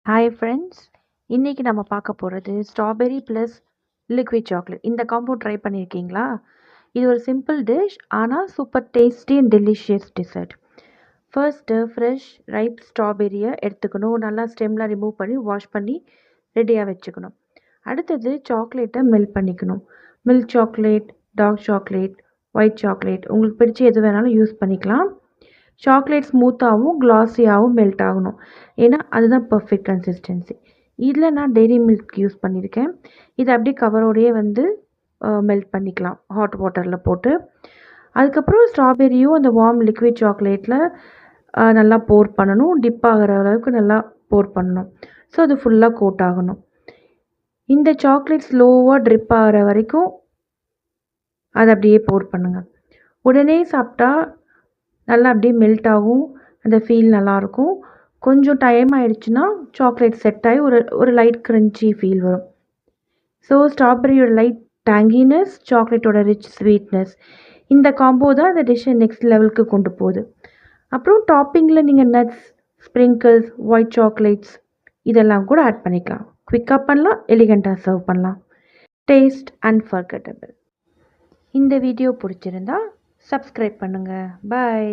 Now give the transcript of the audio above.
Hi friends, இன்னைக்கு நம்ம பார்க்க போகிறது ஸ்ட்ராபெர்ரி ப்ளஸ் லிக்விட் சாக்லேட். இந்த காம்போ ட்ரை பண்ணியிருக்கீங்களா? இது ஒரு சிம்பிள் டிஷ், ஆனால் super tasty and delicious dessert. First fresh ripe ஸ்ட்ராபெரியை எடுத்துக்கணும். நல்லா ஸ்டெம்லாம் ரிமூவ் பண்ணி வாஷ் பண்ணி ரெடியாக வச்சுக்கணும். அடுத்தது சாக்லேட்டை மெல்ட் பண்ணிக்கணும். Milk chocolate, dark chocolate, white chocolate உங்களுக்கு பிடிச்ச எது வேணாலும் யூஸ் பண்ணிக்கலாம். சாக்லேட் ஸ்மூத்தாகவும் க்ளாஸியாகவும் மெல்ட் ஆகணும். ஏன்னா அதுதான் பர்ஃபெக்ட் கன்சிஸ்டன்சி. இதில் நான் டெய்ரி மில்க் யூஸ் பண்ணியிருக்கேன். இதை அப்படியே கவரோடையே மெல்ட் பண்ணிக்கலாம் ஹாட் வாட்டரில் போட்டு. அதுக்கப்புறம் ஸ்ட்ராபெரியும் அந்த வார்ம் லிக்விட் சாக்லேட்டில் நல்லா போர் பண்ணணும். டிப் ஆகிற அளவுக்கு நல்லா போர் பண்ணணும். ஸோ அது ஃபுல்லாக கோட் ஆகணும். இந்த சாக்லேட் ஸ்லோவாக ட்ரிப் ஆகிற வரைக்கும் அதை அப்படியே போர் பண்ணுங்கள். உடனே சாப்பிட்டா நல்லா அப்படியே மெல்ட் ஆகும். அந்த ஃபீல் நல்லாயிருக்கும். கொஞ்சம் டைம் ஆயிடுச்சுன்னா சாக்லேட் செட் ஆகி ஒரு லைட் க்ரன்ச்சி ஃபீல் வரும். ஸோ ஸ்ட்ராபெரியோட லைட் டேங்கினஸ், சாக்லேட்டோட ரிச் ஸ்வீட்னஸ், இந்த காம்போ தான் அந்த டிஷ்ஷை நெக்ஸ்ட் லெவலுக்கு கொண்டு போகுது. அப்புறம் டாப்பிங்கில் நீங்கள் நட்ஸ், ஸ்ப்ரிங்கிள்ஸ், ஒயிட் சாக்லேட்ஸ் இதெல்லாம் கூட ஆட் பண்ணிக்கலாம். குவிக்காக பண்ணலாம், எலிகண்ட்டாக சர்வ் பண்ணலாம். Taste unforgettable. இந்த வீடியோ பிடிச்சிருந்தா சப்ஸ்கிரைப் பண்ணுங்கள். பாய்.